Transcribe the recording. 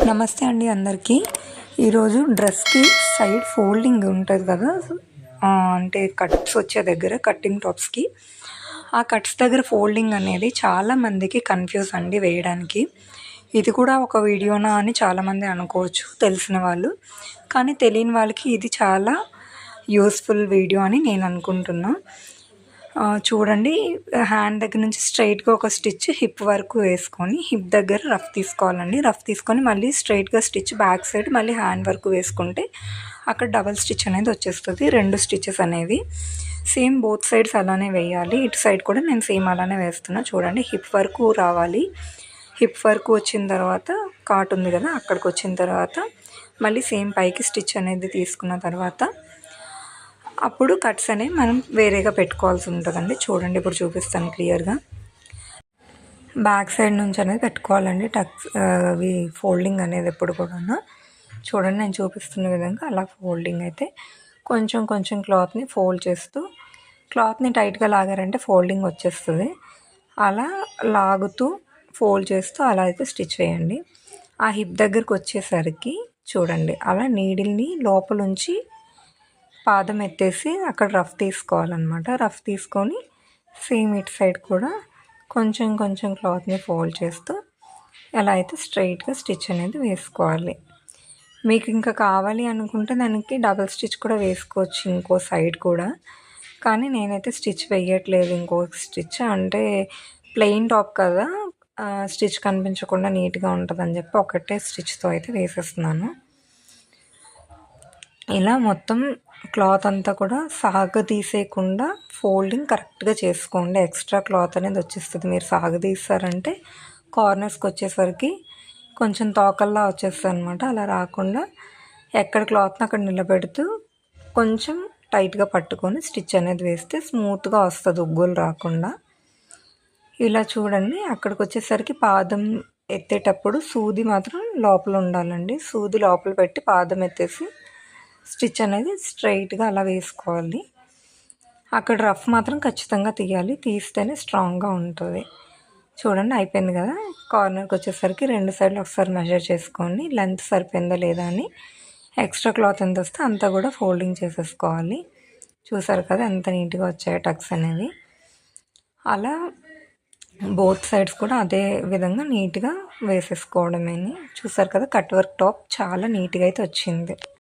నమస్తే అండి అందరికీ. ఈరోజు డ్రెస్కి సైడ్ ఫోల్డింగ్ ఉంటుంది కదా, అంటే కట్స్ వచ్చే దగ్గర కట్టింగ్ టాప్స్కి ఆ కట్స్ దగ్గర ఫోల్డింగ్ అనేది చాలామందికి కన్ఫ్యూజ్ అండి వేయడానికి. ఇది కూడా ఒక వీడియోనా అని చాలామంది అనుకోవచ్చు తెలిసిన వాళ్ళు, కానీ తెలియని వాళ్ళకి ఇది చాలా యూస్ఫుల్ వీడియో అని నేను అనుకుంటున్నాను. చూడండి, హ్యాండ్ దగ్గర నుంచి స్ట్రైట్గా ఒక స్టిచ్ హిప్ వరకు వేసుకొని హిప్ దగ్గర రఫ్ తీసుకోవాలండి. రఫ్ తీసుకొని మళ్ళీ స్ట్రైట్గా స్టిచ్ బ్యాక్ సైడ్ మళ్ళీ హ్యాండ్ వరకు వేసుకుంటే అక్కడ డబల్ స్టిచ్ అనేది వచ్చేస్తుంది. 2 స్టిచెస్ అనేవి సేమ్ బోత్ సైడ్స్ అలానే వేయాలి. ఇటు సైడ్ కూడా నేను సేమ్ అలానే వేస్తున్నా. చూడండి, హిప్ వరకు రావాలి. హిప్ వరకు వచ్చిన తర్వాత కాట్ ఉంది కదా, అక్కడికి వచ్చిన తర్వాత మళ్ళీ సేమ్ పైకి స్టిచ్ అనేది తీసుకున్న తర్వాత అప్పుడు కట్స్ అనేవి మనం వేరేగా పెట్టుకోవాల్సి ఉంటుందండి. చూడండి, ఇప్పుడు చూపిస్తాను క్లియర్గా. బ్యాక్ సైడ్ నుంచి అనేది పెట్టుకోవాలండి టక్స్ అవి ఫోల్డింగ్ అనేది ఎప్పుడు కూడా. చూడండి, నేను చూపిస్తున్న విధంగా అలా ఫోల్డింగ్ అయితే కొంచెం కొంచెం క్లాత్ని ఫోల్డ్ చేస్తూ, క్లాత్ని టైట్గా లాగారంటే ఫోల్డింగ్ వచ్చేస్తుంది. అలా లాగుతూ ఫోల్డ్ చేస్తూ అలా అయితే స్టిచ్ వేయండి. ఆ హిప్ దగ్గరకు వచ్చేసరికి చూడండి, అలా నీడిల్ని లోపలుంచి పాదం ఎత్తేసి అక్కడ రఫ్ తీసుకోవాలన్నమాట. రఫ్ తీసుకొని సేమ్ ఇటు సైడ్ కూడా కొంచెం కొంచెం క్లాత్ని ఫోల్డ్ చేస్తూ ఎలా అయితే స్ట్రైట్గా స్టిచ్ అనేది వేసుకోవాలి. మీకు ఇంకా కావాలి అనుకుంటే దానికి డబల్ స్టిచ్ కూడా వేసుకోవచ్చు ఇంకో సైడ్ కూడా, కానీ నేనైతే స్టిచ్ వేయట్లేదు. ఇంకో స్టిచ్ అంటే ప్లెయిన్ టాప్ కదా, స్టిచ్ కనిపించకుండా నీట్గా ఉంటుందని చెప్పి ఒకటే స్టిచ్తో అయితే వేసేస్తున్నాను. ఇలా మొత్తం క్లాత్ అంతా కూడా సాగదీసేయకుండా ఫోల్డింగ్ కరెక్ట్గా చేసుకోండి. ఎక్స్ట్రా క్లాత్ అనేది వచ్చేస్తుంది. మీరు సాగదీస్తారంటే కార్నర్స్కి వచ్చేసరికి కొంచెం తోకల్లా వచ్చేస్తుంది అనమాట. అలా రాకుండా ఎక్కడ క్లాత్ని అక్కడ నిలబెడుతూ కొంచెం టైట్గా పట్టుకొని స్టిచ్ అనేది వేస్తే స్మూత్గా వస్తుంది, ఉగ్గులు రాకుండా. ఇలా చూడండి, అక్కడికి వచ్చేసరికి పాదం ఎత్తేటప్పుడు సూది మాత్రం లోపల ఉండాలండి. సూది లోపల పెట్టి పాదం ఎత్తేసి స్టిచ్ అనేది స్ట్రైట్గా అలా వేసుకోవాలి. అక్కడ రఫ్ మాత్రం ఖచ్చితంగా తీయాలి, తీస్తేనే స్ట్రాంగ్గా ఉంటుంది. చూడండి, అయిపోయింది కదా. కార్నర్కి వచ్చేసరికి 2 సైడ్లు ఒకసారి మెజర్ చేసుకోండి, లెంత్ సరిపోయిందా లేదా అని. ఎక్స్ట్రా క్లాత్ ఎంత వస్తే అంతా కూడా ఫోల్డింగ్ చేసేసుకోవాలి. చూసారు కదా ఎంత నీట్గా వచ్చాయి టక్స్ అనేవి. అలా బోత్ సైడ్స్ కూడా అదే విధంగా నీట్గా వేసేసుకోవడమేని. చూసారు కదా, కట్ వర్క్ టాప్ చాలా నీట్గా అయితే వచ్చింది.